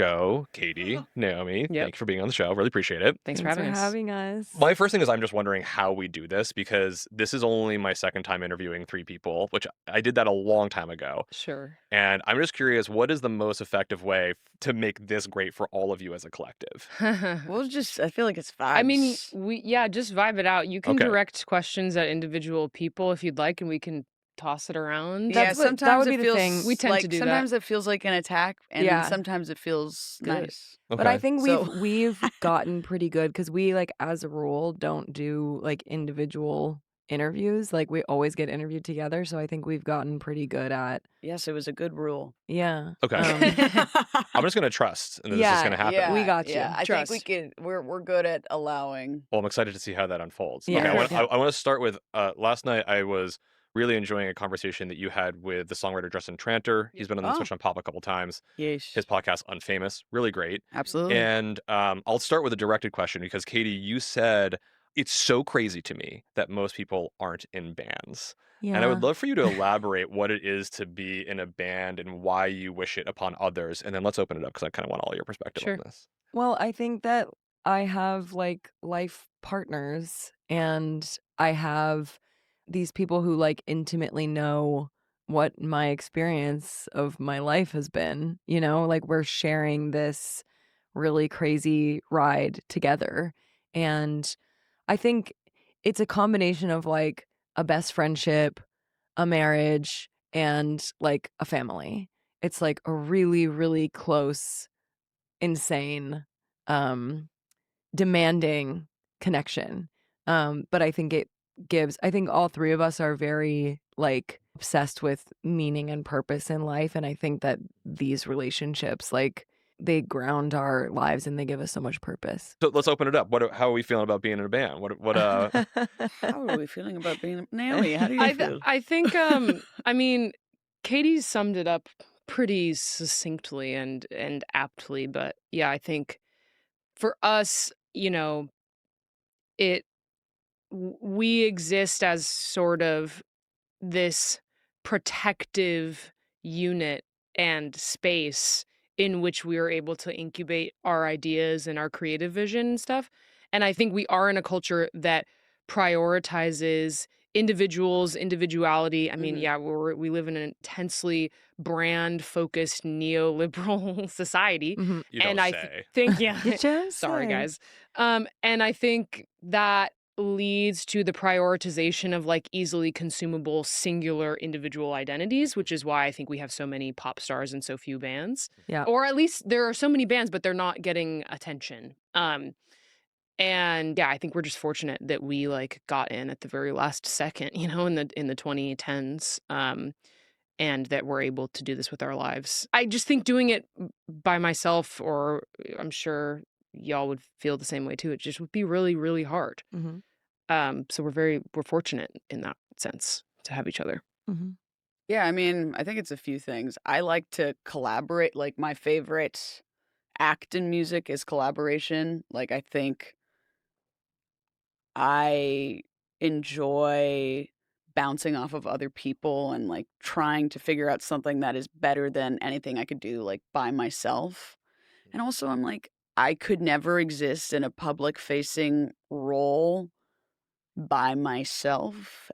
show, Katie, Naomi. Yep. Thanks for being on the show. Really appreciate it. Thanks for having us. My first thing is I'm just wondering how we do this because this is only my second time interviewing 3 people, which I did that a long time ago. Sure. And I'm just curious, what is the most effective way to make this great for all of you as a collective? Well, I feel like it's vibes. I mean, just vibe it out. You can Okay. direct questions at individual people if you'd like, and we can toss it around. Yeah, sometimes that would it be the feels thing. We tend to do that. sometimes it feels like an attack, and Yeah. sometimes it feels Good. nice. Okay. But I think So- we've gotten pretty good because we, like, as a rule, don't do, like, individual interviews. Like, we always get interviewed together, so I think we've gotten pretty good at Yes, it was a good rule. yeah. Okay. I'm just going to trust and this is Yeah, going to happen. Yeah, We got you. Yeah, I Trust. think we're good at allowing. Well, I'm excited to see how that unfolds. Yeah. Okay, I want to start with last night I was really enjoying a conversation that you had with the songwriter Justin Tranter. He's been on the Oh. Switch on Pop a couple times. Yes, His podcast, Unfamous, really great. absolutely. And I'll start with a directed question because, Katie, you said it's so crazy to me that most people aren't in bands. Yeah. And I would love for you to elaborate what it is to be in a band and why you wish it upon others. And then let's open it up because I kind of want all your perspective Sure. on this. Well, I think that I have, like, life partners, and I have these people who, like, intimately know what my experience of my life has been, you know? Like, we're sharing this really crazy ride together, and I think it's a combination of, like, a best friendship, a marriage, and, like, a family. It's, like, a really, really close, insane, demanding connection. But I think I think all 3 of us are very, like, obsessed with meaning and purpose in life. And I think that these relationships, like, they ground our lives and they give us so much purpose. So let's open it up. How are we feeling about being in a band? How are we feeling about being Naomi? How do you feel? I think, I mean, Katie summed it up pretty succinctly and aptly, but yeah, I think for us, we exist as sort of this protective unit and space in which we are able to incubate our ideas and our creative vision and stuff. And I think we are in a culture that prioritizes individuals, individuality. I mean, Mhm. yeah, we live in an intensely brand-focused neoliberal society. Mhm. You don't And I say. think, yeah, You just sorry, say. guys. And I think that leads to the prioritization of, like, easily consumable singular individual identities, which is why I think we have so many pop stars and so few bands. Yeah. Or at least there are so many bands, but they're not getting attention. And yeah, I think we're just fortunate that we, like, got in at the very last second, in the 2010s. And that we're able to do this with our lives. I just think doing it by myself, or I'm sure y'all would feel the same way too, it just would be really, really hard. Mhm. So we're fortunate in that sense to have each other. Mhm. Yeah, I mean, I think it's a few things. I like to collaborate. Like, my favorite act in music is collaboration. Like, I think I enjoy bouncing off of other people and, like, trying to figure out something that is better than anything I could do, like, by myself. And also, I'm like, I could never exist in a public facing role by myself.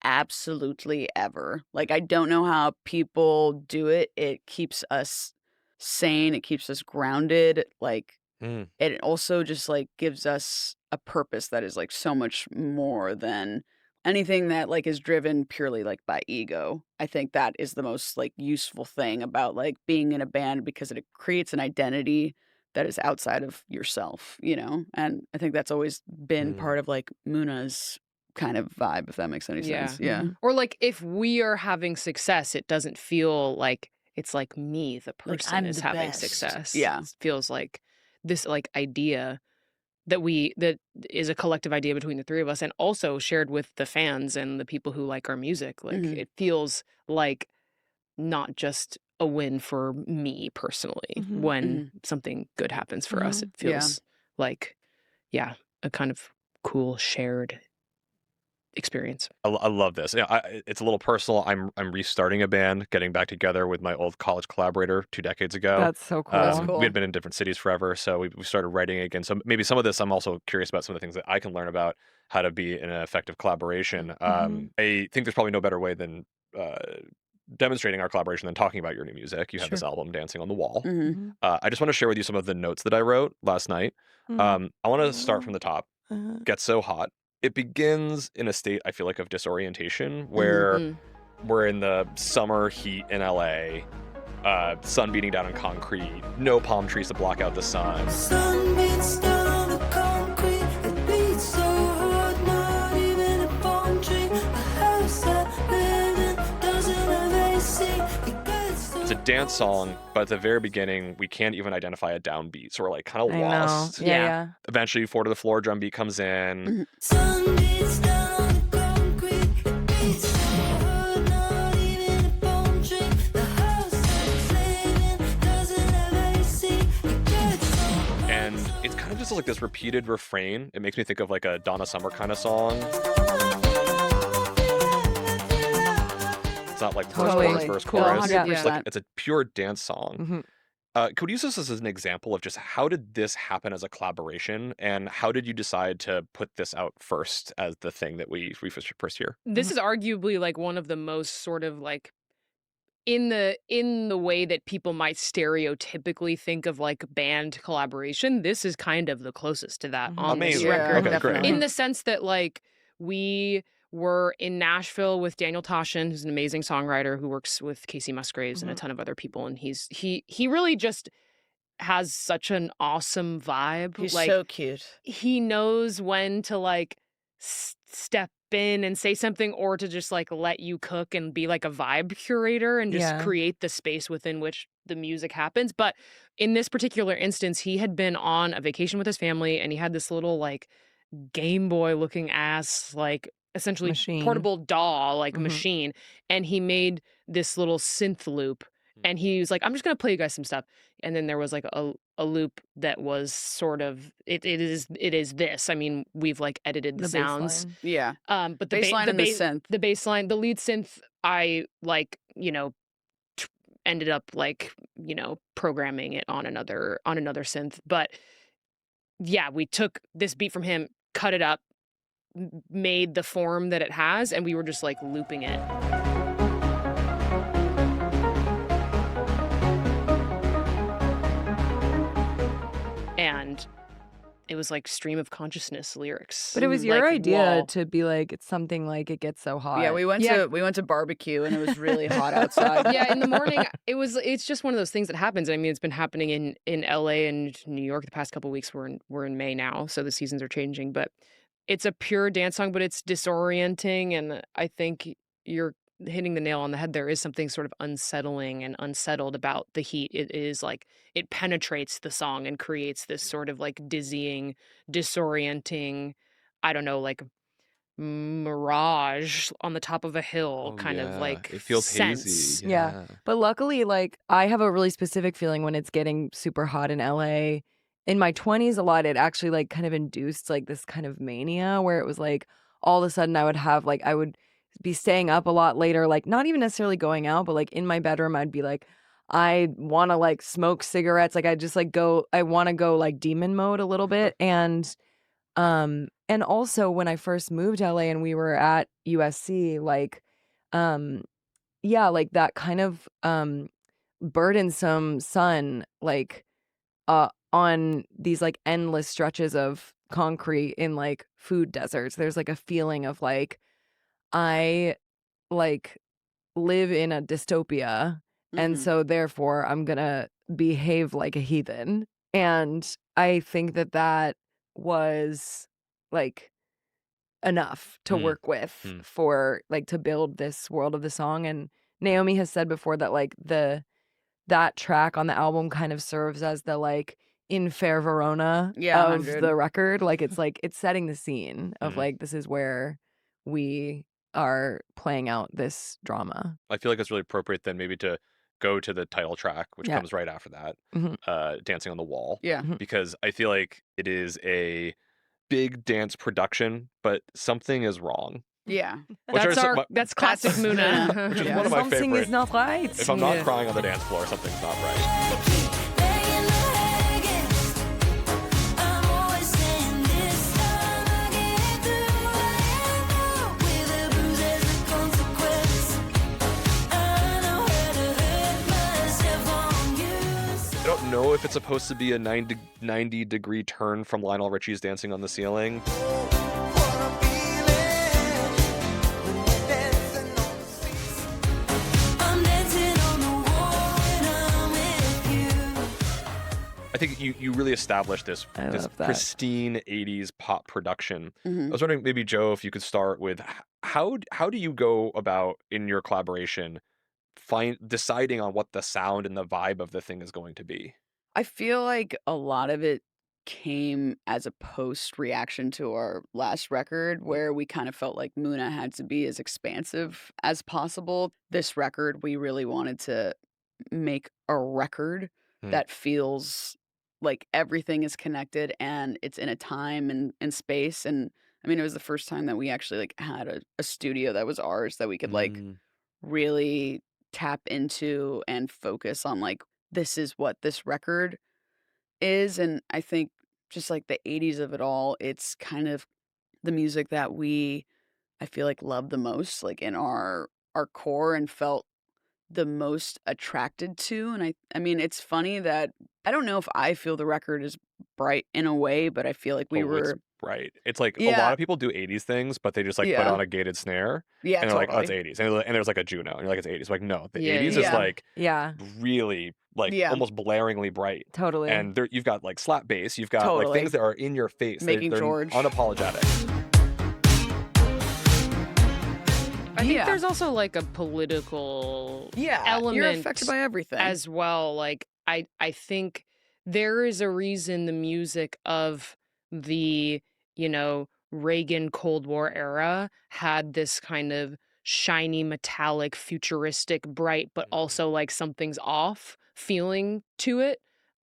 Absolutely ever. Like, I don't know how people do it. It keeps us sane. It keeps us grounded. Like, Mm. it also just, like, gives us a purpose that is, like, so much more than anything that, like, is driven purely, like, by ego. I think that is the most, like, useful thing about, like, being in a band, because it creates an identity that is outside of yourself, And I think that's always been Mm. part of, like, Muna's kind of vibe, if that makes any sense. Yeah. Mhm. Or, like, if we are having success, it doesn't feel like it's like me, the Like, person, I'm is the having best. success. Yeah. It feels like this, like, idea that is a collective idea between the 3 of us, and also shared with the fans and the people who like our music. Like, Mhm. it feels like not just a win for me personally. Mhm. When something good happens for us, Mhm. it feels like, yeah, a kind of cool shared experience. I love this. Yeah, it's a little personal. I'm restarting a band, getting back together with my old college collaborator 2 decades ago. That's so cool. That's cool. We had been in different cities forever, so we started writing again. So maybe some of this, I'm also curious about some of the things that I can learn about how to be in an effective collaboration. Mhm. I think there's probably no better way than uh, demonstrating our collaboration than talking about your new music. You have Sure. this album, Dancing on the Wall. Mhm. Mhm. I just want to share with you some of the notes that I wrote last night. Mm. I want to start from the top. Uh, Gets so hot. It begins in a state, I feel like, of disorientation Mhm. where Mm. we're in the summer heat in LA, sun beating down on concrete, no palm trees to block out the sun. Sun beats down on the concrete. It beats so hard, not even a palm tree. A house that living doesn't have AC. It gets so It's a dance song, but at the very beginning, we can't even identify a downbeat, so we're like kind of I know. lost. Yeah, Yeah. yeah. Eventually, 4 to the floor drum beat comes in. Mhm. sun beats down on the concrete. It beats so hard, not even a palm tree. The house that living doesn't have AC. It gets so hard. And it's kind of just like this repeated refrain. It makes me think of like a Donna Summer kind of song. It's not like verse, Totally. chorus, verse, Cool. chorus. Yeah. 100%. Like it's a pure dance song. Mhm. Could we use this as an example of just how did this happen as a collaboration, and how did you decide to put this out first as the thing that we first hear? This is arguably like one of the most sort of like in the way that people might stereotypically think of like band collaboration, this is kind of the closest to that Mhm. on this Amazing. Yeah, record. Okay, great. definitely. In the sense that like we were in Nashville with Daniel Toshin, who's an amazing songwriter who works with Casey Musgraves and a Mhm. ton of other people, and he really just has such an awesome vibe. He's Like so cute. he knows when to like step in and say something or to just like let you cook and be like a vibe curator and just Yeah. create the space within which the music happens. But in this particular instance, he had been on a vacation with his family and he had this little like Game Boy looking ass, like essentially Machine. portable DAW like Mhm. machine. And he made this little synth loop. And he was like, I'm just gonna play you guys some stuff. And then there was like a loop that was sort of it is this. I mean, we've like edited the The sounds. baseline. Yeah. But the Baseline and the synth. the baseline, the lead synth, I like, ended up like, programming it on another synth. But yeah, we took this beat from him, cut it up, made the form that it has, and we were just like looping it. And it was like stream of consciousness lyrics. But it was Mhm. your Like, idea wall. to be like, it's something like it gets so hot. Yeah, we went Yeah. to barbecue and it was really hot outside. Yeah, in the morning, it's just one of those things that happens. I mean, it's been happening in LA and New York the past couple weeks. We're in May now, so the seasons are changing. But it's a pure dance song, but it's disorienting, and I think you're hitting the nail on the head. There is something sort of unsettling and unsettled about the heat. It is like it penetrates the song and creates this sort of like dizzying, disorienting, I don't know, like mirage on the top of a hill Oh, kind of yeah. like It feels sense. hazy. Yeah. But luckily, like, I have a really specific feeling when it's getting super hot in LA. In my 20s, a lot, it actually, like, kind of induced, like, this kind of mania where it was, like, all of a sudden I would have, like, I would be staying up a lot later, like, not even necessarily going out, but, like, in my bedroom, I'd be like, I want to, like, smoke cigarettes. Like, I just, like, I want to go, like, demon mode a little bit. And also when I first moved to LA and we were at USC, like, yeah, like that kind of burdensome sun, like on these like endless stretches of concrete in like food deserts. There's like a feeling of like I like live in a dystopia, and Mhm. so therefore I'm gonna behave like a heathen. And I think that that was like enough to Mm. work with Mm. for like to build this world of the song. And Naomi has said before that like that track on the album kind of serves as the like in fair Verona Yeah, of 100. the record. Like it's setting the scene of Mhm. like this is where we are playing out this drama. I feel like it's really appropriate then maybe to go to the title track, which Yeah. comes right after that, Mhm. Dancing on the Wall, Yeah. Mhm. because I feel like it is a big dance production, but something is wrong. Yeah. Which That's are some- that's classic That's Muna. Muna. which is Yeah. one of my Something favorite. is not right. If I'm not Yeah. crying on the dance floor, something's not right. Keep banging my head against. I'm always saying this time I get through. I am with a bruise as a consequence. I know how to hurt myself on you. I don't know if it's supposed to be a 90-degree turn from Lionel Richie's Dancing on the Ceiling. I'm dancing on the wall when I'm with you. I think you really established this I this love that. pristine 80s pop production. I Mhm. was wondering, maybe Joe, if you could start with how do you go about in your collaboration deciding on what the sound and the vibe of the thing is going to be? I feel like a lot of it came as a post reaction to our last record where we kind of felt like Muna had to be as expansive as possible. This record, we really wanted to make a record Hmm. that feels like everything is connected and it's in a time and space. And I mean, it was the first time that we actually like had a studio that was ours that we could like Mm. really tap into and focus on like this is what this record is. And I think just like the 80s of it all, it's kind of the music that I feel like love the most, like in our core and felt the most attracted to. And I mean, it's funny that I don't know if I feel the record is bright in a way, but I feel like we Oh, it's were right. It's like a Yeah. lot of people do 80s things, but they just like put Yeah. on a gated snare Yeah, and they're like, oh, it's totally. 80s. And there's like a Juno and you're like, it's 80s. Like, no, the Yeah, 80s is yeah. like Yeah, really like Yeah. almost blaringly bright. totally. And there, you've got like slap bass, you've got like Totally. things that are in your face. Making they're George. unapologetic. I think Yeah. there's also like a political Yeah. You're element affected by everything. as well. Like I think there is a reason the music of the, Reagan Cold War era had this kind of shiny, metallic, futuristic, bright, but also like something's off feeling to it.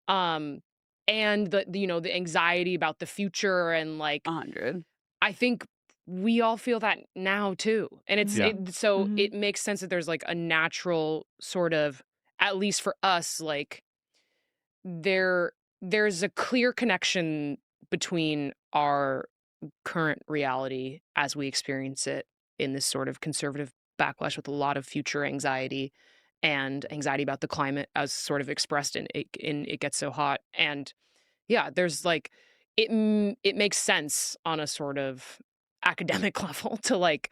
And the anxiety about the future and like 100. I think we all feel that now too. And it's Yeah. so Mhm. it makes sense that there's like a natural sort of, at least for us, like there's a clear connection between our current reality as we experience it in this sort of conservative backlash with a lot of future anxiety and anxiety about the climate as sort of expressed in It Gets So Hot. And yeah, there's like it makes sense on a sort of academic level to like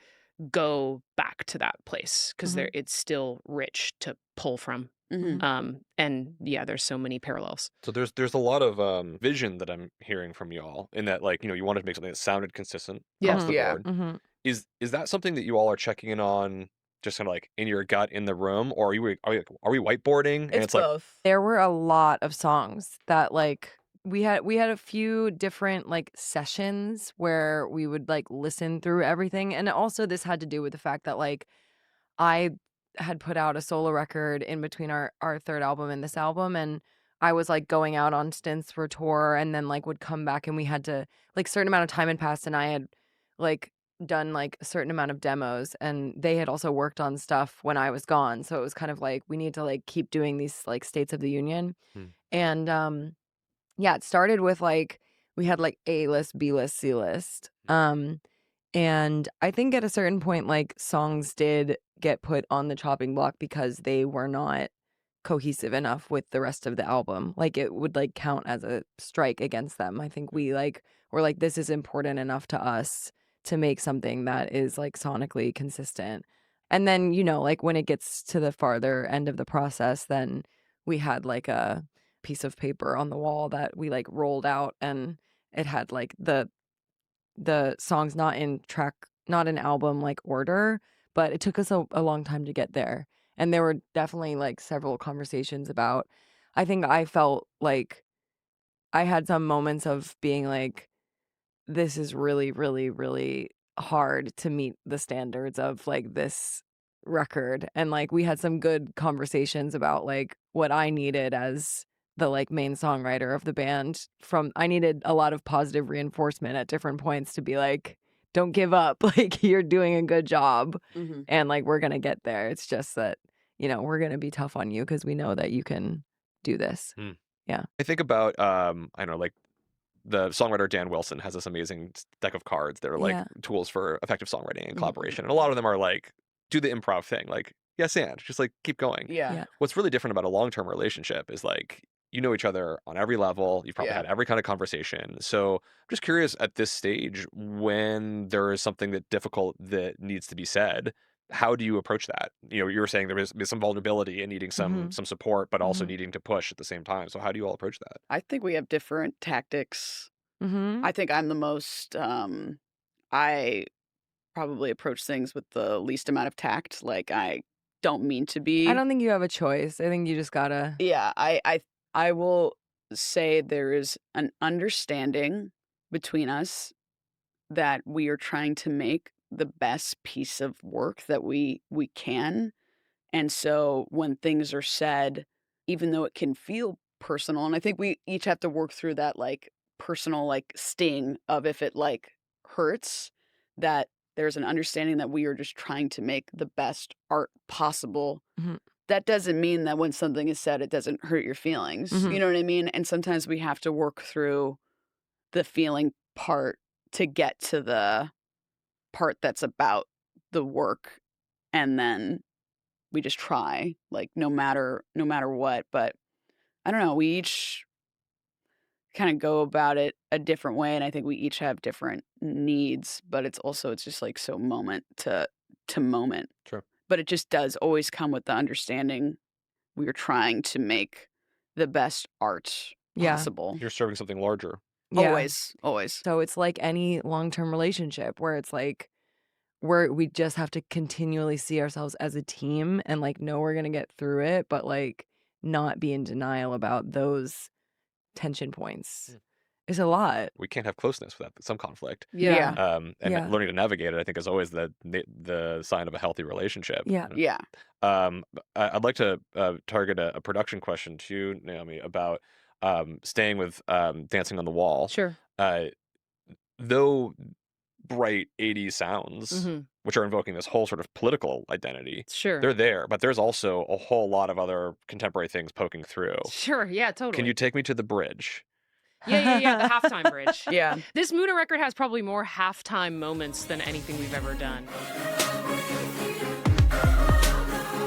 go back to that place because Mhm. it's still rich to pull from. Mhm. And yeah, there's so many parallels. So there's a lot of vision that I'm hearing from y'all in that, like, you wanted to make something that sounded consistent Yeah. across the Yeah. board. Mhm. Is that something that you all are checking in on just kind of like in your gut in the room, or are we whiteboarding and It's like both. There were a lot of songs that like we had a few different like sessions where we would like listen through everything, and also this had to do with the fact that like I had put out a solo record in between our third album and this album, and I was like going out on stints for tour and then like would come back, and we had to like certain amount of time had passed, and I had like done like a certain amount of demos, and they had also worked on stuff when I was gone, so it was kind of like we need to like keep doing these like states of the union. Hmm. And yeah, it started with like we had like A list, B list, C list. And I think at a certain point, like songs did get put on the chopping block because they were not cohesive enough with the rest of the album. Like it would like count as a strike against them. I think we like were like, this is important enough to us to make something that is like sonically consistent. And then, like when it gets to the farther end of the process, then we had like a piece of paper on the wall that we like rolled out, and it had like the songs not in album like order, but it took us a long time to get there. And there were definitely like several conversations about, I think I felt like I had some moments of being like, this is really, really, really hard to meet the standards of like this record. And like we had some good conversations about like what I needed as the like main songwriter of the band. I needed a lot of positive reinforcement at different points to be like, don't give up. Like, you're doing a good job, Mhm. and like we're gonna get there. It's just that, we're gonna be tough on you because we know that you can do this. I think about I don't know, like the songwriter Dan Wilson has this amazing deck of cards that are like Yeah. tools for effective songwriting and Mhm. collaboration. And a lot of them are like, do the improv thing, like, yes, and just like keep going. Yeah. Yeah. What's really different about a long-term relationship is like you know each other on every level. You've probably Yeah. had every kind of conversation. So I'm just curious at this stage when there is something that difficult that needs to be said, how do you approach that? You were saying there is some vulnerability and needing some support, but also Mhm. needing to push at the same time. So how do you all approach that? I think we have different tactics. Mm-hmm. I think I'm the most I probably approach things with the least amount of tact. Like I don't mean to I be. don't think you have a choice. I think you just gotta. Yeah, I will say there is an understanding between us that we are trying to make the best piece of work that we can. And so when things are said, even though it can feel personal, and I think we each have to work through that like personal like sting of if it like hurts, that there's an understanding that we are just trying to make the best art possible. Mhm. That doesn't mean that when something is said, it doesn't hurt your feelings. Mhm. You know what I mean? And sometimes we have to work through the feeling part to get to the part that's about the work. And then we just try, like no matter what. But I don't know, we each kind of go about it a different way, and I think we each have different needs, but it's just like so moment to moment. Sure. But it just does always come with the understanding we are trying to make the best art Yeah. possible. You're serving something larger. Yeah. Always. So it's like any long-term relationship where it's like we just have to continually see ourselves as a team and like know we're gonna get through it, but like not be in denial about those tension points. It's a lot. We can't have closeness without some conflict. Yeah. And Yeah. learning to navigate it, I think, is always the sign of a healthy relationship. Yeah. Yeah. I'd like to target a production question to you, Naomi, about staying with Dancing on the Wall. Sure. Though bright 80s sounds, Mhm. which are invoking this whole sort of political identity, Sure. they're there, but there's also a whole lot of other contemporary things poking through. Sure. Yeah, totally. Can you take me to the bridge? Yeah. The halftime bridge. Yeah. This Muna record has probably more halftime moments than anything we've ever done.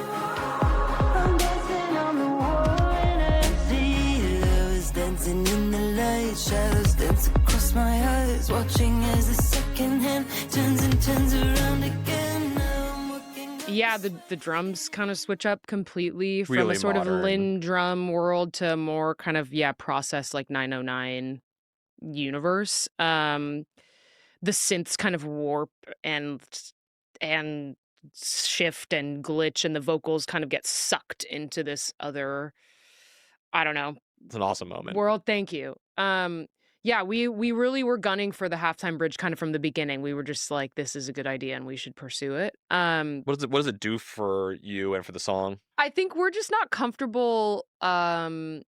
I'm dancing on the wall and I see lovers dancing in the light, shadows dance across my eyes, watching as the second hand turns and turns around again. Now I'm walking. Yeah, the drums kind of switch up completely from Really a sort modern. of Lin drum world to more kind of process like 909 universe. The synths kind of warp and shift and glitch, and the vocals kind of get sucked into this other, I don't know, It's an awesome moment. world. Thank you. Yeah, we really were gunning for the halftime bridge kind of from the beginning. We were just like, this is a good idea and we should pursue it. What does it do for you and for the song? I think we're just not comfortable not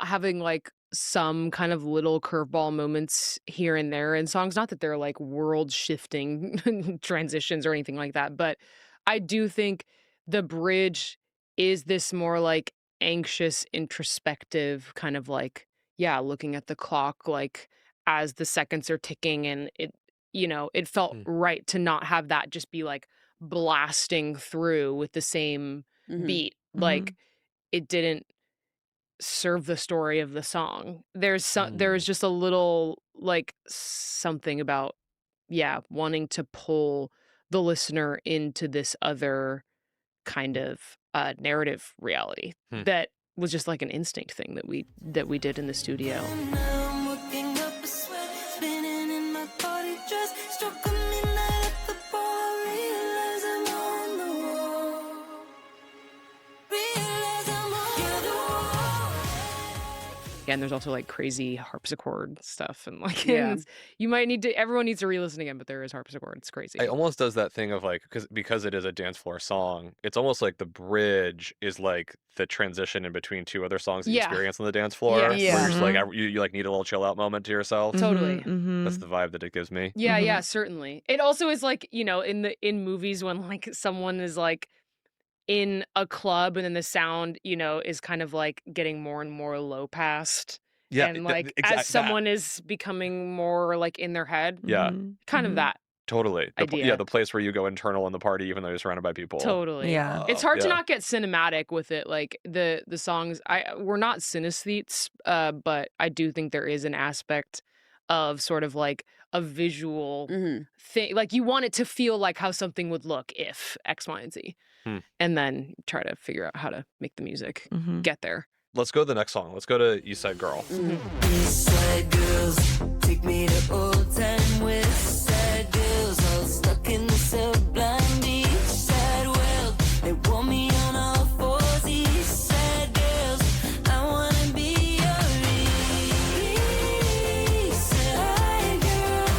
having like some kind of little curveball moments here and there in songs. Not that they're like world shifting transitions or anything like that, but I do think the bridge is this more like anxious, introspective kind of like, looking at the clock like as the seconds are ticking, and it felt right to not have that just be like blasting through with the same Mhm. beat. Like it didn't serve the story of the song. There's just a little like something about wanting to pull the listener into this other kind of narrative reality that was just like an instinct thing that we did in the studio. Now I'm waking up a sweat, spinning in my party dress, struck a midnight at the bar, realize I'm on the wall. Realize I'm on the wall. again, there's also like crazy harpsichord stuff and like Yeah. everyone needs to re-listen again, but there is harpsichord. It's crazy. It almost does that thing of like because it is a dance floor song. It's almost like the bridge is like the transition in between two other songs that you Yeah. experience on the dance floor. Yes. Where Yeah. you're just like Mhm. you like need a little chill out moment to yourself. Totally. That's the vibe that it gives me. Yeah, certainly. It also is like, in movies when like someone is like in a club and then the sound, is kind of like getting more and more low passed. Yeah, And like as someone is becoming more like in their head, Yeah. kind of that. Totally. Idea. The place where you go internal in the party even though you're surrounded by people. Totally. Yeah. It's hard to Yeah. not get cinematic with it. Like the songs, we're not synesthetes, but I do think there is an aspect of sort of like a visual Mhm. thing. Like you want it to feel like how something would look if X, Y, and Z. Hmm. And then try to figure out how to make the music get there. Let's go to the next song. Let's go to Eastside Grrrl. Eastside girls, take me to old time West Side girls, all stuck in the sublime Eastside world. They want me on all fours, Eastside girls. I wanna be your Eastside girl,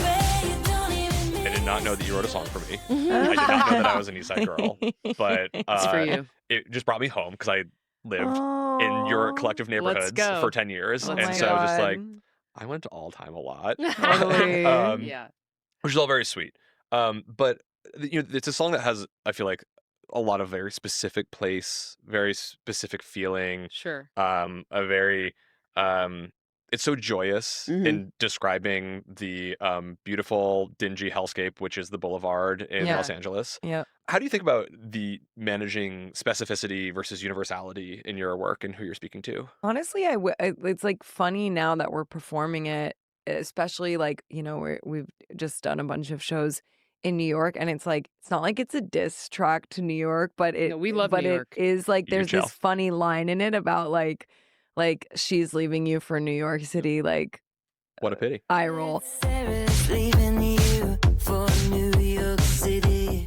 where you don't even I miss. did not know that you wrote a song for me. I did not know that I was an Eastside girl. But It's for you. it just brought me home because I lived in your collective neighborhoods go. for 10 years. Let's and go. so I was just like, God. I went to all time a lot. Totally. Yeah. Which is all very sweet. But it's a song that has, I feel like, a lot of very specific place, very specific feeling. Sure. A very it's so joyous in describing the beautiful dingy hellscape which is the boulevard in Yeah. Los Angeles. Yeah. How do you think about the managing specificity versus universality in your work and who you're speaking to? Honestly, it's like funny now that we're performing it, especially like, we've just done a bunch of shows in New York, and it's like it's not like it's a diss track to New York, but No, we love New York. it is like You there's chill. this funny line in it about like she's leaving you for New York City, like What a pity. eye roll. Sarah's leaving you for New York City.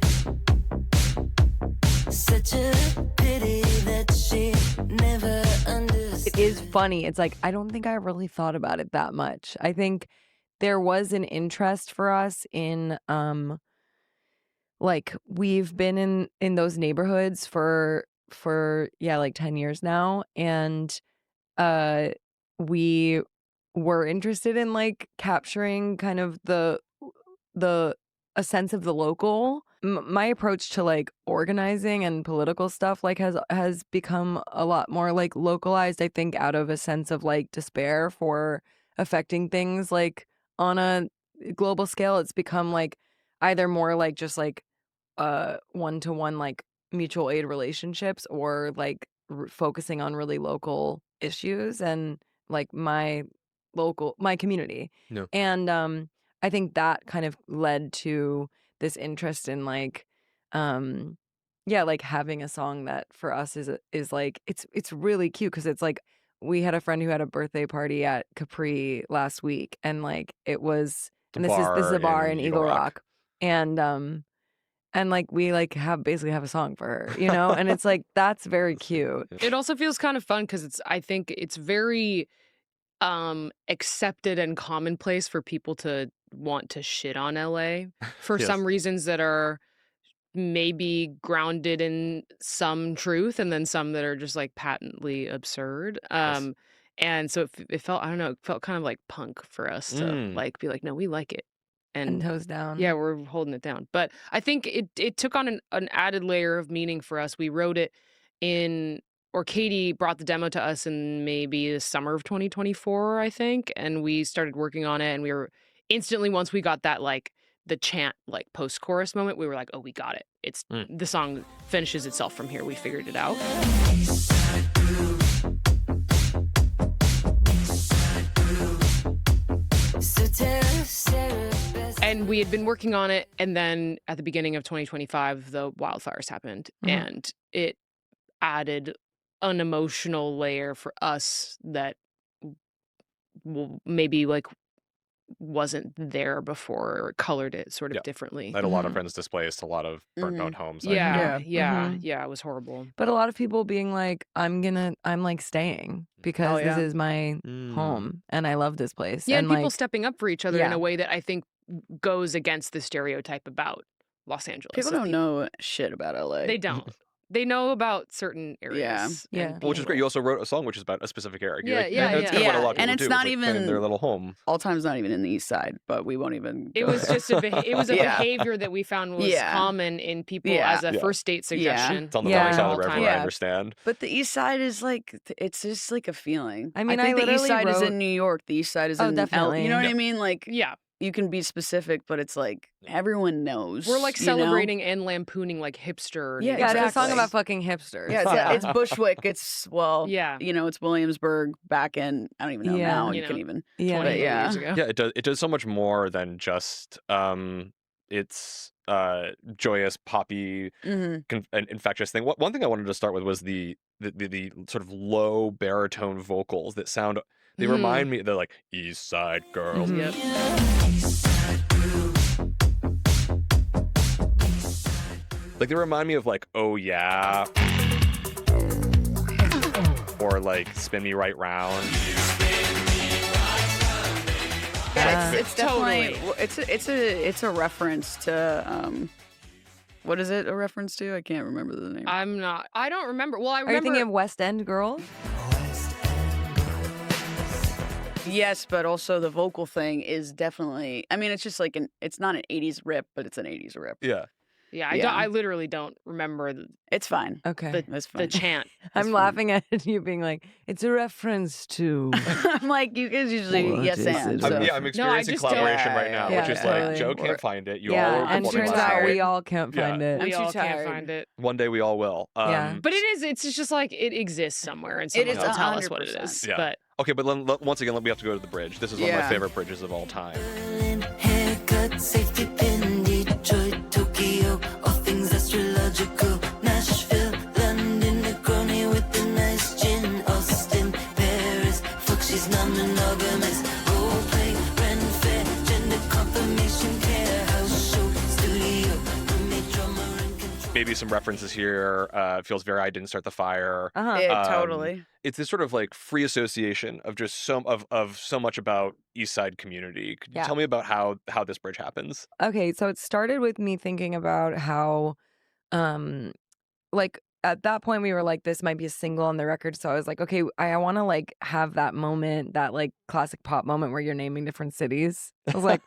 Such a pity that she never understood. It is funny. It's like I don't think I really thought about it that much. I think there was an interest for us in like we've been in those neighborhoods for like 10 years now, and we were interested in like capturing kind of the a sense of the local. My approach to like organizing and political stuff like has become a lot more like localized, I think, out of a sense of like despair for affecting things like on a global scale. It's become like either more like just like one-to-one like mutual aid relationships, or like focusing on really local issues and like my community. No. And I think that kind of led to this interest in like like having a song that for us is like it's really cute, because it's like we had a friend who had a birthday party at Capri last week, and like it was The this is a bar in Eagle Eagle Rock. Rock. And like we like basically have a song for her, and it's like that's very cute. It also feels kind of fun because I think it's very accepted and commonplace for people to want to shit on LA for Yes. some reasons that are maybe grounded in some truth, and then some that are just like patently absurd. Yes. And so it felt, I don't know, it felt kind of like punk for us to like be like, no, we like it. And toes down. Yeah, we're holding it down. But I think it took on an added layer of meaning for us. We wrote it or Katie brought the demo to us in maybe the summer of 2024, I think. And we started working on it, and we were instantly, once we got that like the chant like post-chorus moment, we were like, oh, we got it. It's the song finishes itself from here. We figured it out. And we had been working on it, and then at the beginning of 2025, the wildfires happened, and it added an emotional layer for us that maybe like wasn't there before or colored it sort of Yeah. differently. I had a lot of Mhm. friends displaced, a lot of burnt Mhm. out homes. Yeah, Yeah. yeah, it was horrible. But a lot of people being like, I'm like staying Oh, because this yeah. is my Mm. home and I love this place. Yeah, and people like, stepping up for each other in yeah. a way that I think goes against the stereotype about Los Angeles. People of don't know shit about LA. They don't. They know about certain areas. Yeah. and Which is great. people. You also wrote a song which is about a specific area. Yeah, Like, yeah, that's kind of what a lot of And people it's do. not Is, like, claim even- their little home. All time's not even in the East Side, but we won't even. It go was there. just a Yeah. behavior that we found was Yeah. common in people Yeah. as a Yeah. first date suggestion. It's on the Yeah. valley side of all the river. time. I Yeah. understand. But the East Side is like it's just like a feeling. I mean, think I the East literally Side is wrote- in New York. The East Side is Oh, in definitely. You know what Yeah. I mean? Like Yeah, you can be specific, but it's like everyone knows. we're like you know? celabrating and lampooning like hipster. Yeah, Yeah, it's a song exactly. about fucking hipsters. Yeah, it's Bushwick. It's Yeah. it's Williamsburg back in. I don't even know Yeah. now. You You can know, even. 20 But yeah. years ago. Yeah, it does so much more than just it's joyous poppy Mm-hmm. infectious thing. One thing I wanted to start with was the sort of low baritone vocals that sound. They Mhm. remind me. They're like East Side girls. Mhm. Yep. Like they remind me of like Oh Yeah, or like Spin Me Right Round. Yeah, it's definitely Totally. it's a reference to what is it a reference to? I can't remember the name. I don't remember. Well, I Are you remember. thinking of West End Girl? Yes, but also the vocal thing is definitely. I mean, it's just like it's not an '80s rip, but it's an '80s rip. Yeah. Yeah, Yeah. I literally don't remember It's fine. Okay. It's the fine. chant. I'm fine. laughing at you being like, it's a reference to. I'm like, you guys usually What yes is and. it? So. I'm experiencing just don't- collaboration right now, Yeah, which is totally. like Joe Or- can't find it. You all Yeah, are and performing turns live. out we all can't Yeah. find it. I'm We too all can't tired. find it. One day we all will. Yeah. But it's just like it exists somewhere, and It someone is will tell us what it 100%. is. Yeah. But Okay, but once again, we have to go to the bridge. This is one of my Yeah. favorite bridges of all time. Haircut, safety pin, Detroit, Tokyo, all things astrological. Nashville, London, Negroni with the nice gin. Austin, Paris, fuck, she's non-monogamous. Role play, rent fair, gender confirmation, care, house show, studio, roommate, drummer, and control. Maybe some references here. Feels very I Didn't Start the Fire. Uh-huh. Yeah, Um, totally. It's this sort of like free association of just so much about East Side community. Could you Yeah. tell me about how this bridge happens? Okay, so it started with me thinking about how, like at that point we were like, this might be a single on the record. So I was like, okay, I want to like have that moment, that like classic pop moment where you're naming different cities. I was like,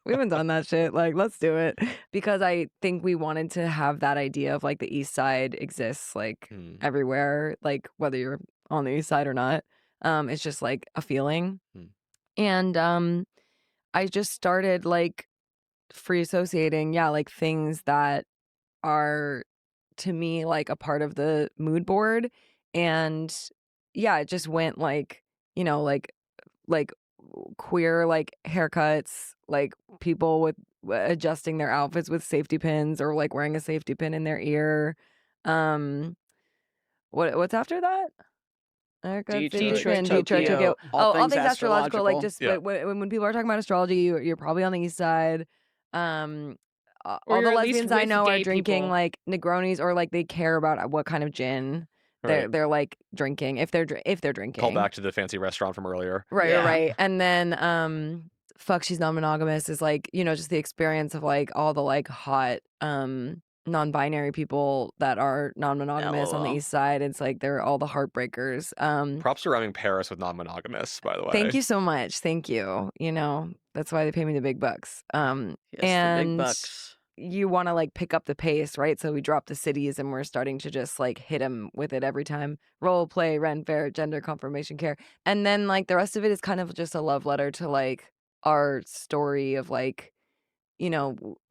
we haven't done that shit. Like, let's do it. Because I think we wanted to have that idea of like the East Side exists like Hmm. everywhere, like whether you're on the East Side or not. It's just like a feeling. Hmm. And I just started like free associating, yeah, like things that are to me like a part of the mood board. And yeah, it just went like, like queer like haircuts, like people with adjusting their outfits with safety pins or like wearing a safety pin in their ear. What's after that? Haircuts, safety Detroit, pin, Tokyo, Detroit, Tokyo. all All things things astrological. Like astrological. just Yeah. when people are talking about astrology, you're probably on the East Side. Or All you're the at least lesbians I with know are gay drinking people. like Negronis, or like they care about what kind of gin Right. they're like drinking if they're drinking. Call back to the fancy restaurant from earlier. Right, Yeah. right. And then fuck, she's non-monogamous is like, just the experience of like all the like hot non-binary people that are non-monogamous on the LOL. East Side. It's like they're all the heartbreakers. Props to rhyming Paris with non-monogamous, by the way. Thank you so much. Thank you. That's why they pay me the big bucks. Yes, the big and bucks. you want to like pick up the pace, right? So we drop the cities and we're starting to just like hit them with it every time. Role play, rent fair, gender confirmation care. And then like the rest of it is kind of just a love letter to like our story of like,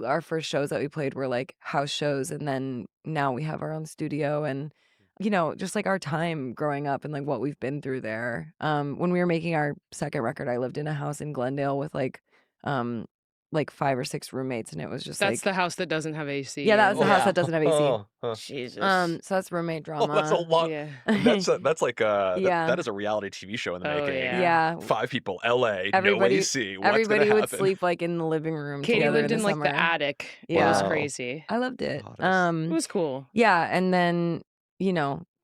our first shows that we played were like house shows. And then now we have our own studio and, just like our time growing up and like what we've been through there. When we were making our second record, I lived in a house in Glendale with like like 5 or 6 roommates, and it was just That's like the house that doesn't have AC. yeah, that was the and- house Yeah. that doesn't have AC. Jesus. So that's roommate Oh, drama. that's a lot. Yeah. That's like Yeah. that is a reality TV show in the Oh, making. yeah. Yeah. 5 people, LA, no Everybody- AC. What's Everybody gonna would happen? sleep like in the living room Katie together lived in in the like summer. the attic. It Yeah. was Wow. crazy. I loved it. Hottest. It was cool. Yeah, and then,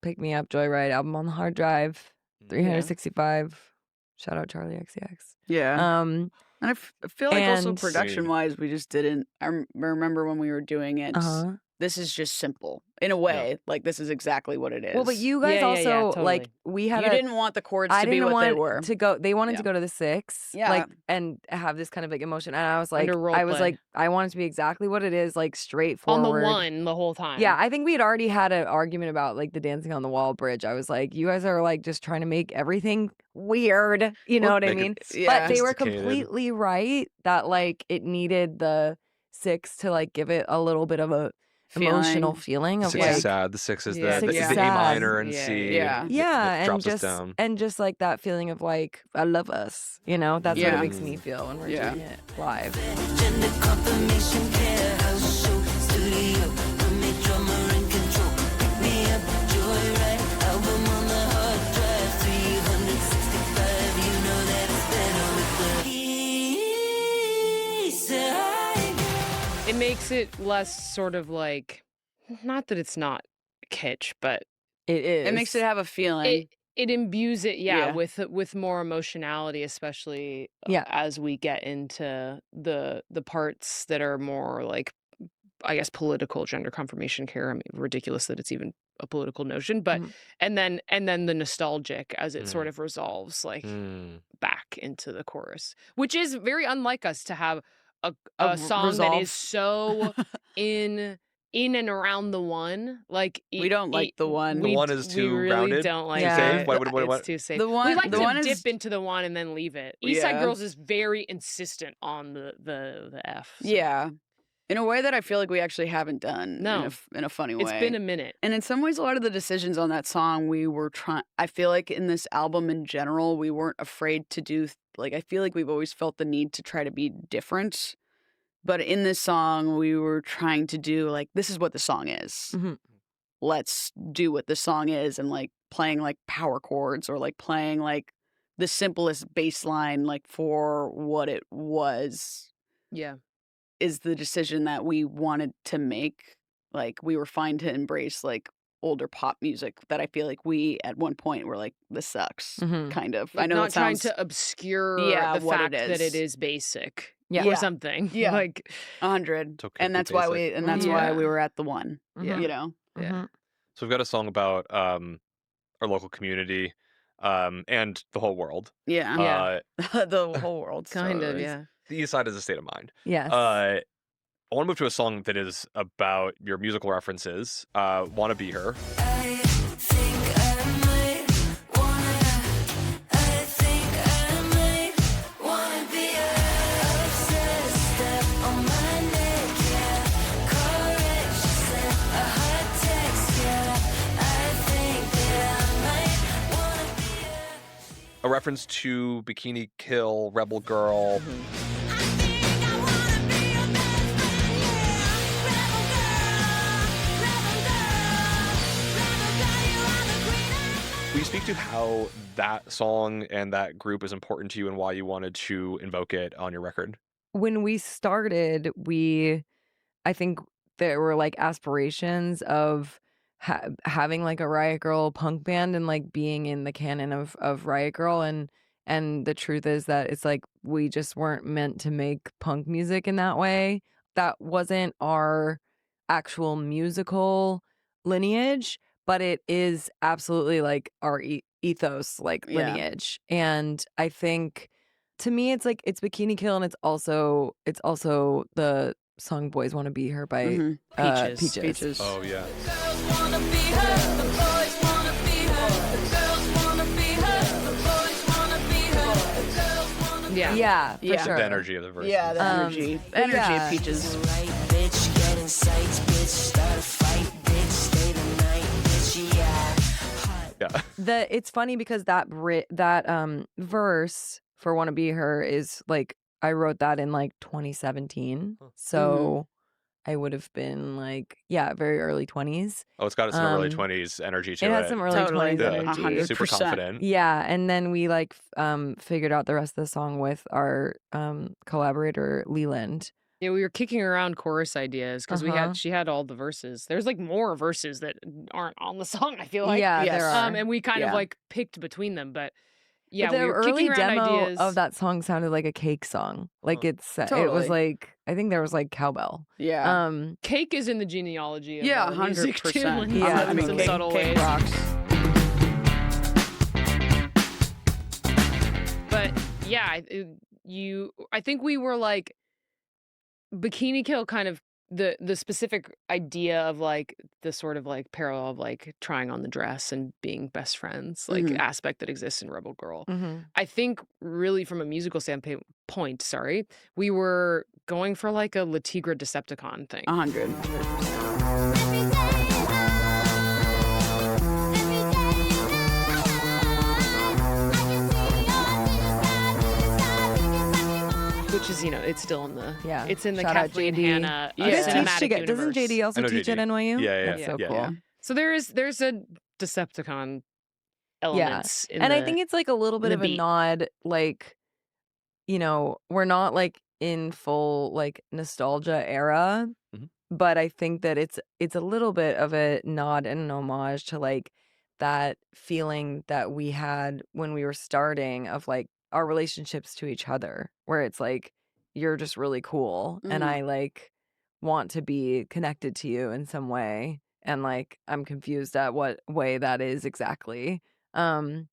Pick Me Up, Joyride album on the hard drive, 365. Shout out Charlie XCX. Yeah. Um, And I feel like also and- production wise, we just didn't. I remember when we were doing it. uh-huh. This is just simple in a way. Like this is exactly what it is. Well, but you guys Yeah, also like totally. we had you a didn't want the chords I to be didn't what want they were. to go. They wanted Yeah. to go to the 6, Yeah. like, and have this kind of like emotion. And I was like, Under role I was play. like, I want it to be exactly what it is, like On straightforward. the one the whole time. Yeah, I think we had already had an argument about like the dancing on the wall bridge. I was like, you guys are like just trying to make everything weird. You know what I make it mean? Yeah. But they were sophisticated. completely right that like it needed the 6 to like give it a little bit of a emotional feeling of 6 like is sad. The 6 is Yeah. the Six is A sad. minor and Yeah, C. yeah. that yeah, and drops us just down. like that feeling of like I love us. That's what Yeah. it makes me feel when we're Yeah. doing it live. Gender confirmation care house show studio roommate drummer in control. Pick me up, joyride album on the hard drive 365. You know that it's better with the Eastside. It makes it less sort of like, not that it's not kitsch, but It is. It makes it have a feeling. it imbues it, Yeah. with more emotionality, especially Yeah. as we get into the parts that are more like, I guess, political gender confirmation care. I mean, ridiculous that it's even a political notion, but Mhm. and then the nostalgic as it sort Mm. of resolves like Mm. back into the chorus, which is very unlike us to have a A song that is resolve. so in and around the one. Like We don't like the one. The one is we too really grounded, don't like too it. safe? What? It's too safe. The one- we like the to one dip is- into the one and then leave it. Eastside Yeah. Girls is very insistent on the F. so Yeah. In a way that I feel like we actually haven't done No. in a funny way. it's been a minute. And in some ways, a lot of the decisions on that song, we were trying. I feel like in this album in general, we weren't afraid to do. Like, I feel like we've always felt the need to try to be different. But in this song, we were trying to do like, this is what the song is. Mhm. Let's do what the song is, and like playing like power chords or like playing like the simplest bass line, like for what it was, Yeah. is the decision that we wanted to make. Like, we were fine to embrace like older pop music that I feel like we at one point were like, this sucks, Mhm. kind of. I know not it sounds trying to obscure Yeah, the what fact it that it is. is basic Yeah. or Yeah. something. Yeah. Like 100, It's okay to and be that's why basic. we why we Yeah. were at the one. Yeah. You know, Yeah. Mhm. So we've got a song about our local community and the whole world. yeah, Yeah. the whole world, kind so of, it's- yeah. The East Side is a state of mind. Yes. I want to move to a song that is about your musical references. Wannabeher. I think I might wanna be obsessed step on my neck, yeah. Correct, she sent a hot text, yeah. I think that I might wanna be A reference to Bikini Kill, Rebel Girl. I think I wanna be your best friend, yeah. Rebel girl, you are the queen. Will you speak to how that song and that group is important to you and why you wanted to invoke it on your record? When we started, I think there were like aspirations of having like a Riot Grrrl punk band and like being in the canon of Riot Grrrl, and the truth is that it's like we just weren't meant to make punk music in that way. That wasn't our actual musical lineage, but it is absolutely like our ethos, like Yeah. lineage. And I think to me, it's like it's Bikini Kill, and it's also the song "Boys Want to Be Her" by Mhm. Peaches. Peaches. Oh, yeah. Girls wanna be her, the boys wanna be her. The girls wanna be her, the boys wanna be her. The girls wanna be Yeah. yeah, for Yeah. sure. The energy of the verse. Yeah, the energy, energy yeah. of Peaches. right, bitch. Get in sights, bitch. Start a fight, bitch. Stay the night, bitch. Yeah. It's funny because that verse for "Wanna Be Her" is like I wrote that in like 2017. Huh. So I would have been like, very early 20s. Oh, it's got some early Um, 20s energy to It it. had some early Totally. 20s Yeah. energy. 100%. Super confident. Yeah, and then we like figured out the rest of the song with our collaborator Leland. Yeah, we were kicking around chorus ideas because Uh-huh. she had all the verses. There's like more verses that aren't on the song, I feel like. Yeah, Yes. there are. And we kind of Yeah. like picked between them, but yeah, But we the were early kicking around demo ideas. of that song sounded like a Cake song. Like Huh. it was Totally. like, I think there was like cowbell. Yeah. Cake is in the genealogy of Yeah, our music too, 100%. in Yeah, some, I mean, some Cake- subtle Cake ways. rocks. But yeah, I think we were like Bikini Kill kind of the specific idea of like the sort of like parallel of like trying on the dress and being best friends, like Mhm. aspect that exists in Rebel Girl. Mm-hmm. I think really from a musical standpoint, we were going for like a La Tigre Decepticon thing. 100. Which is, it's still in the it's in the Shout out Kathleen JD. Hanna You You guys Yeah. teach cinematic together. Doesn't universe. JD also I know teach at JD. NYU? Yeah, That's yeah. so Yeah. cool. Yeah. So there's a Decepticon elements in And I the- think it's like a little bit the of a beat. nod, like, we're not like in full like nostalgia era, Mhm. but I think that it's a little bit of a nod and an homage to like that feeling that we had when we were starting of like our relationships to each other, where it's like you're just really cool and Mm. I like want to be connected to you in some way, and like I'm confused at what way that is exactly. And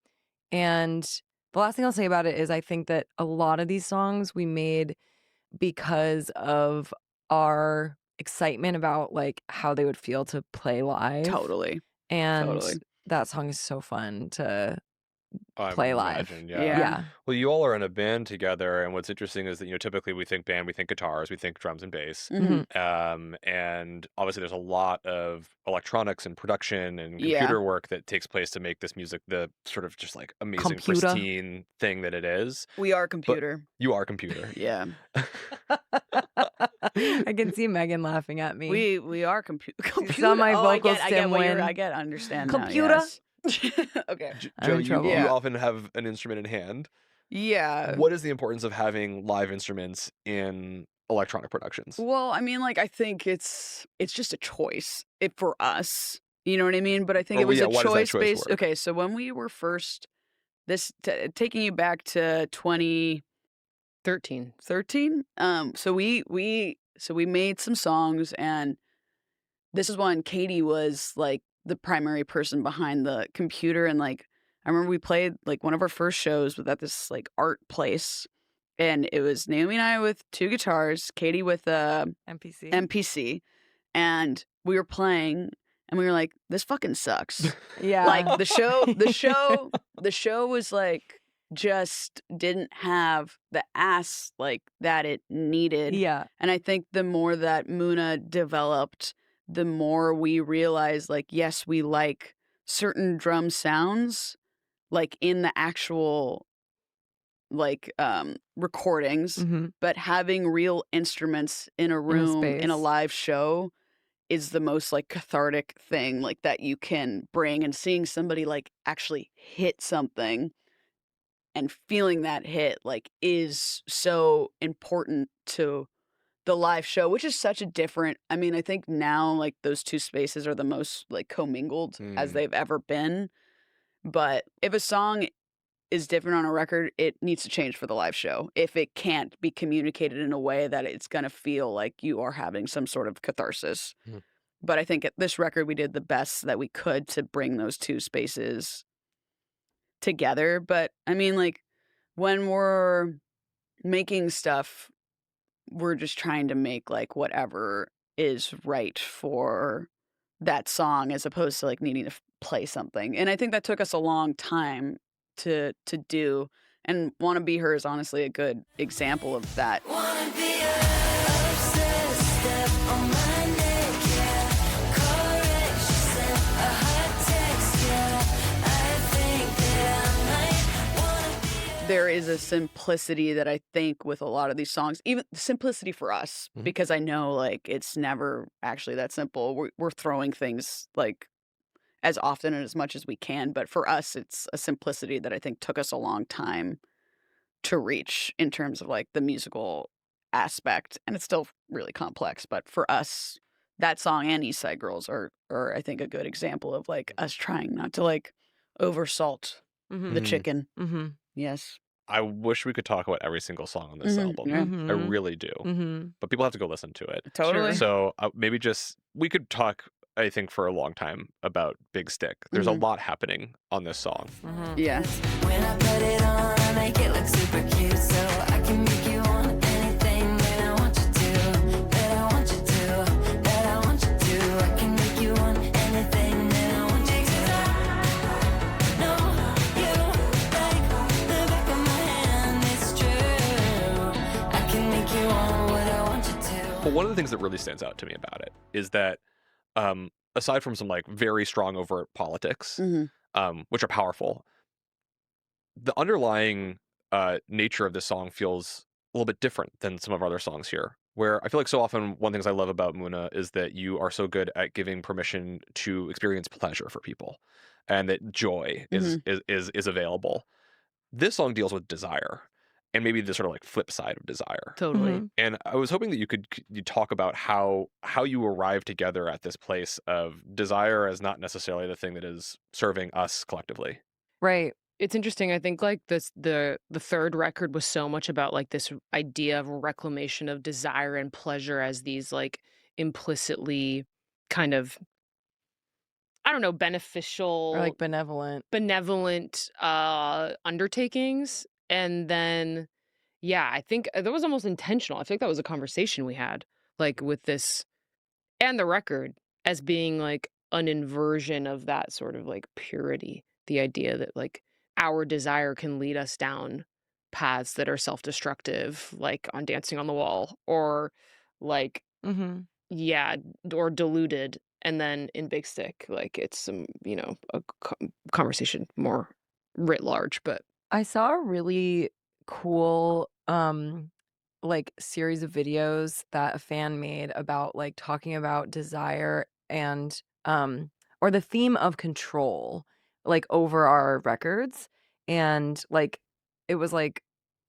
the last thing I'll say about it is I think that a lot of these songs we made because of our excitement about like how they would feel to play live. Totally. And Totally. that song is so fun to I play would live. imagine, Yeah. Yeah. Well, you all are in a band together, and what's interesting is that typically we think band, we think guitars, we think drums and bass, Mhm. and obviously there's a lot of electronics and production and Yeah. computer work that takes place to make this music the sort of just like amazing, Computer. pristine thing that it is. We are computer. You are computer. Yeah. I can see Megan laughing at me. We are computer. saw my I vocals get what win. I get. Understand Computer? now, yes. Okay. I'm Joe, in you trouble. Yeah. often have an instrument in hand. Yeah. What is the importance of having live instruments in electronic productions? Well, I mean, like I think it's just a choice for us. You know what I mean? But I think Oh, it was yeah, a why does that choice choice based. work? Okay, so when we were first taking you back to 2013, 13. so we made some songs, and this is when Katie was like the primary person behind the computer, and like I remember we played like one of our first shows at this like art place, and it was Naomi and I with two guitars, Katie with a MPC. MPC, and we were playing, and we were like, this fucking sucks. Yeah. Like the show was like just didn't have the ass like that it needed. yeah. And I think the more that Muna developed, the more we realized like, yes, we like certain drum sounds like in the actual like recordings, hmm but having real instruments in a room in a space. live show is the most like cathartic thing like that you can bring, and seeing somebody like actually hit something and feeling that hit like is so important to the live show, which is such a different, I mean, I think now like those two spaces are the most like commingled as Mm. they've ever been. But if a song is different on a record, it needs to change for the live show if it can't be communicated in a way that it's going to feel like you are having some sort of catharsis. Mhm. But I think at this record we did the best that we could to bring those two spaces together. But I mean, like when we're making stuff, we're just trying to make like whatever is right for that song as opposed to like needing to play something. And I think that took us a long time to do. And Wannabeher is honestly a good example of that. Wanna be obsessed, step on my neck, yeah. Correction, a hot text, yeah. I think that I might wanna be There is a simplicity that I think with a lot of these songs, even simplicity for us, Mhm. because I know like it's never actually that simple. We're throwing things like as often and as much as we can, but for us, it's a simplicity that I think took us a long time to reach in terms of like the musical aspect, and it's still really complex. But for us, that song and Eastside Girls are I think a good example of like us trying not to like oversalt the Mhm. chicken. Mm-hmm. Yes. I wish we could talk about every single song on this album. Yeah. I really do. Mm-hmm. But people have to go listen to it. Totally. So maybe just we could talk, I think, for a long time about Big Stick. There's a lot happening on this song. Yeah. When I put it on, I make it look super cute, so I can make you want anything that I want you to, that I want you to, that I want you to. I can make you want anything that I want you to. No, you like the back of my hand, it's true. I can make you want what I want you to. But one of the things that really stands out to me about it is that aside from some like very strong overt politics, which are powerful, the underlying nature of this song feels a little bit different than some of our other songs here. Where I feel like so often one of the things I love about Muna is that you are so good at giving permission to experience pleasure for people, and that joy is available. This song deals with desire, and maybe the sort of like flip side of desire. Totally. Mhm. And I was hoping that you talk about how you arrive together at this place of desire as not necessarily the thing that is serving us collectively. Right. It's interesting. I think like the third record was so much about like this idea of reclamation of desire and pleasure as these like implicitly kind of, I don't know, beneficial Or like benevolent. benevolent undertakings. And then yeah, I think that was almost intentional. I think that was a conversation we had like with this and the record as being like an inversion of that sort of like purity, the idea that like our desire can lead us down paths that are self-destructive, like on Dancing on the Wall, or like Mm-hmm. yeah, or Deluded. And then in Big Stick, like it's some, you know, a conversation more writ large. But I saw a really cool like series of videos that a fan made about like talking about desire and or the theme of control like over our records, and like it was like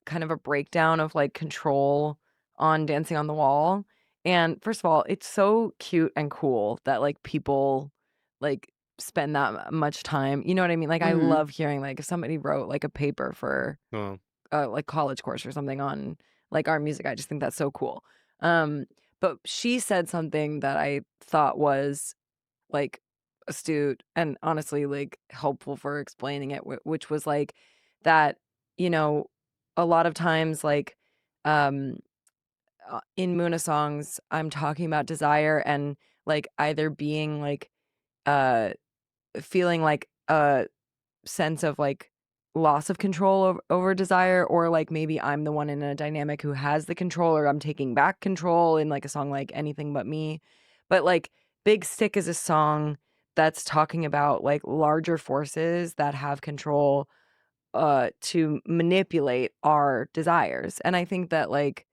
kind of a breakdown of like control on Dancing on the Wall. And first of all, it's so cute and cool that like people like spend that much time. You know what I mean? Like I Mhm. love hearing like if somebody wrote like a paper for Oh. like college course or something on like our music. I just think that's so cool. But she said something that I thought was like astute and honestly like helpful for explaining it, which was like that, you know, a lot of times like um in Muna songs I'm talking about desire and like either being like uh feeling like a sense of like loss of control over desire, or like maybe I'm the one in a dynamic who has the control, or I'm taking back control in like a song like Anything But Me. But like Big Stick is a song that's talking about like larger forces that have control to manipulate our desires. And I think that like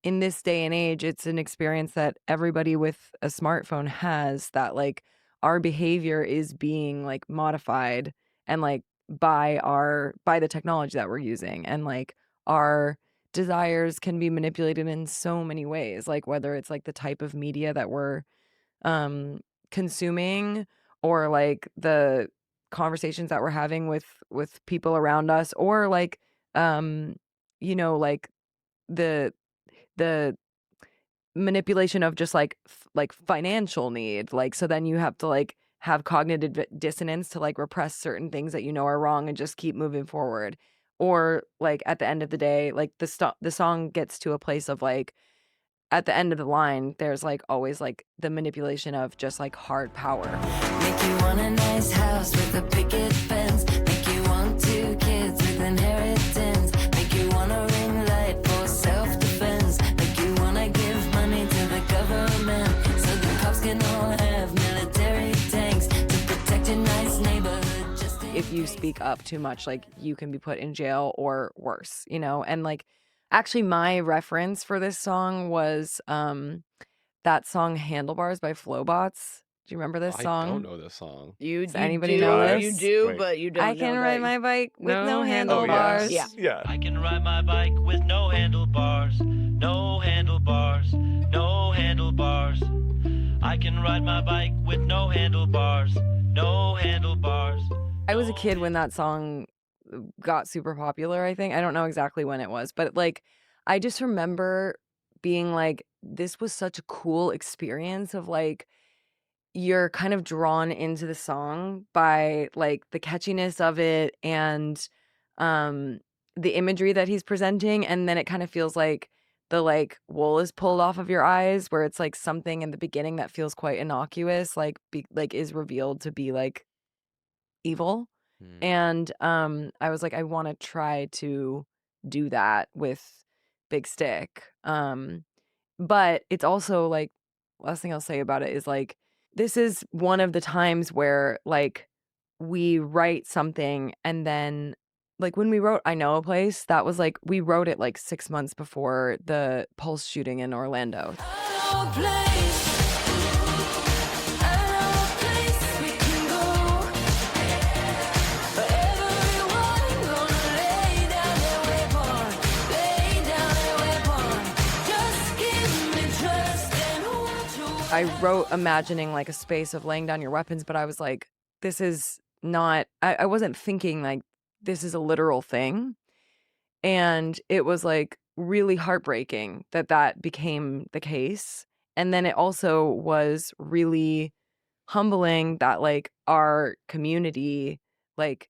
in this day and age, it's an experience that everybody with a smartphone has, that like our behavior is being like modified and like by the technology that we're using, and like our desires can be manipulated in so many ways, like whether it's like the type of media that we're consuming, or like the conversations that we're having with people around us, or like you know, like the the manipulation of just like like financial need, like so then you have to like have cognitive dissonance to like repress certain things that you know are wrong and just keep moving forward. Or like at the end of the day, like the song gets to a place of like at the end of the line there's like always like the manipulation of just like hard power. Make you want a nice house with a picket fence. Make you want 2 kids with inheritance. Make you want a ring light for self-defense. Make you want to give money to the government so the cops can all have military tanks to protect your nice neighborhood. Just If you speak up too much, like you can be put in jail or worse, you know? And like actually my reference for this song was that song Handlebars by Flowbots. Do you remember this I don't song? know this song. Does anybody know I- this? do, Wait. but you don't I can know ride that. my bike with No no handlebars. Oh, handlebars. Yeah. Yeah. I can ride my bike with no handlebars, no handlebars, no handlebars. I can ride my bike with no handlebars, no handlebars. I was a kid when that song got super popular, I think. I don't know exactly when it was, but like I just remember being like, this was such a cool experience of like you're kind of drawn into the song by like the catchiness of it and um the imagery that he's presenting, and then it kind of feels like the like wool is pulled off of your eyes, where it's like something in the beginning that feels quite innocuous like like is revealed to be like evil. Hmm. And I was like, I want to try to do that with Big Stick. But it's also like, last thing I'll say about it is like, this is one of the times where like we write something and then like when we wrote I Know a Place, that was like we wrote it like 6 months before the Pulse shooting in Orlando. I know a place. I know a place we can go. Where everyone gonna lay down their weapon, lay down their weapon. Just give me trust and watch your I wrote imagining like a space of laying down your weapons, but I was like, this is not, I wasn't thinking like this is a literal thing. And it was like really heartbreaking that that became the case. And then it also was really humbling that like our community like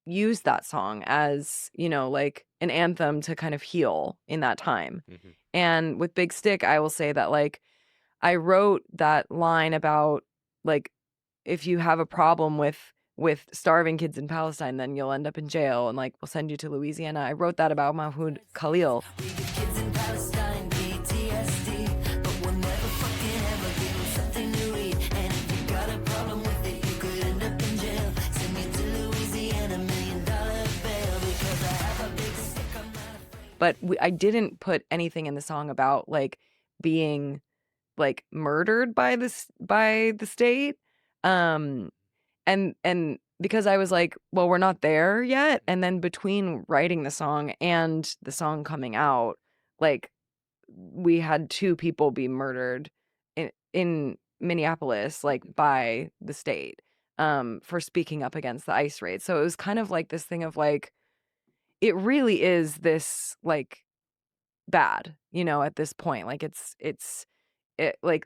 used that song as, you know, like an anthem to kind of heal in that time. Mhm. And with Big Stick, I will say that like I wrote that line about like if you have a problem with starving kids in Palestine, then you'll end up in jail and like we'll send you to Louisiana. I wrote that about Mahmoud Khalil. We give kids in Palestine PTSD, but we'll never fucking ever give them something to read. And if you got a problem with it, you could end up in jail. Send me to Louisiana, $1 million bail, because I have a big stick. I'm not afraid. But I didn't put anything in the song about like being like murdered by the state. And because I was like, well, we're not there yet. And then between writing the song and the song coming out, like we had 2 people be murdered in Minneapolis, like by the state, for speaking up against the ICE raid. So it was kind of like this thing of like, it really is this like bad, you know, at this point. Like it's like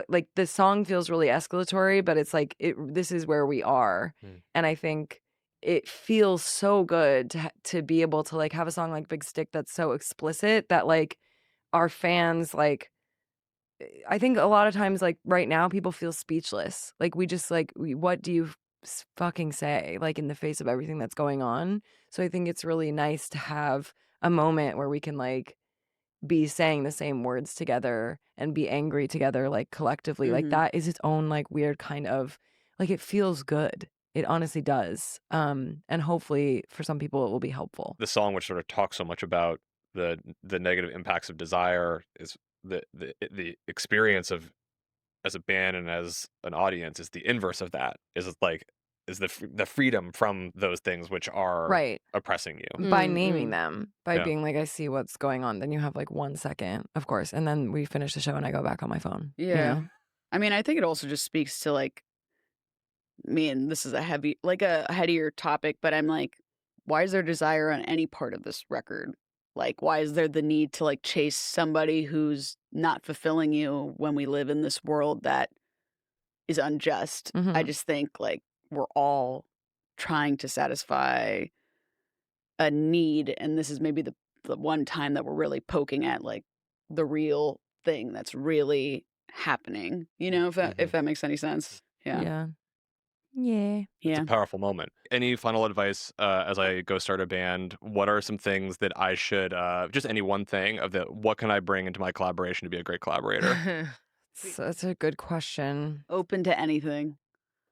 like the song feels really escalatory, but it's like this is where we are. Hmm. And I think it feels so good to be able to like have a song like Big Stick that's so explicit that like our fans like I think a lot of times like right now people feel speechless. Like we just like what do you fucking say like in the face of everything that's going on? So I think it's really nice to have a moment where we can like be saying the same words together and be angry together like collectively. Like Mhm. that is its own like weird kind of like it feels good. It honestly does. And hopefully for some people it will be helpful. The song, which sort of talks so much about the negative impacts of desire, is the experience of as a band and as an audience is the inverse of that. Is like is the freedom from those things which are Right. oppressing you. By Mm, naming mm. them, by Yeah. being like, I see what's going on. Then you have like 1 second, of course. And then we finish the show and I go back on my phone. you Yeah. know? I mean, I think it also just speaks to like me, and this is a headier topic, but I'm like, why is there desire on any part of this record? Like, why is there the need to like chase somebody who's not fulfilling you when we live in this world that is unjust? I Mhm. just think like we're all trying to satisfy a need, and this is maybe the one time that we're really poking at like the real thing that's really happening. You know, if that makes any sense. Yeah. Yeah. Yeah. It's Yeah. a powerful moment. Any final advice as I go start a band? What are some things that I should just any one thing of the what can I bring into my collaboration to be a great collaborator? So that's a good question. Open to anything.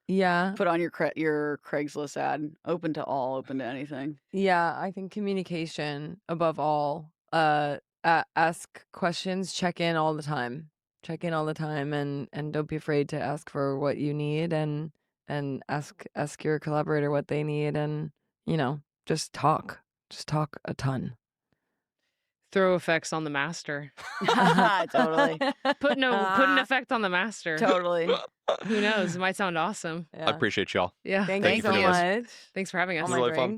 Yeah. Put on your Craigslist ad. Open to all, open to anything. Yeah, I think communication above all. Ask questions, check in all the time. Check in all the time and don't be afraid to ask for what you need and ask your collaborator what they need and, you know, just talk. Just talk a ton. Throw effects on the master. Totally. Put an effect on the master. Totally. Who knows? It might sound awesome. I appreciate y'all. Yeah. Thank Thank you you so for doing this. much. Thanks for having us. All This was my really fun. drinks.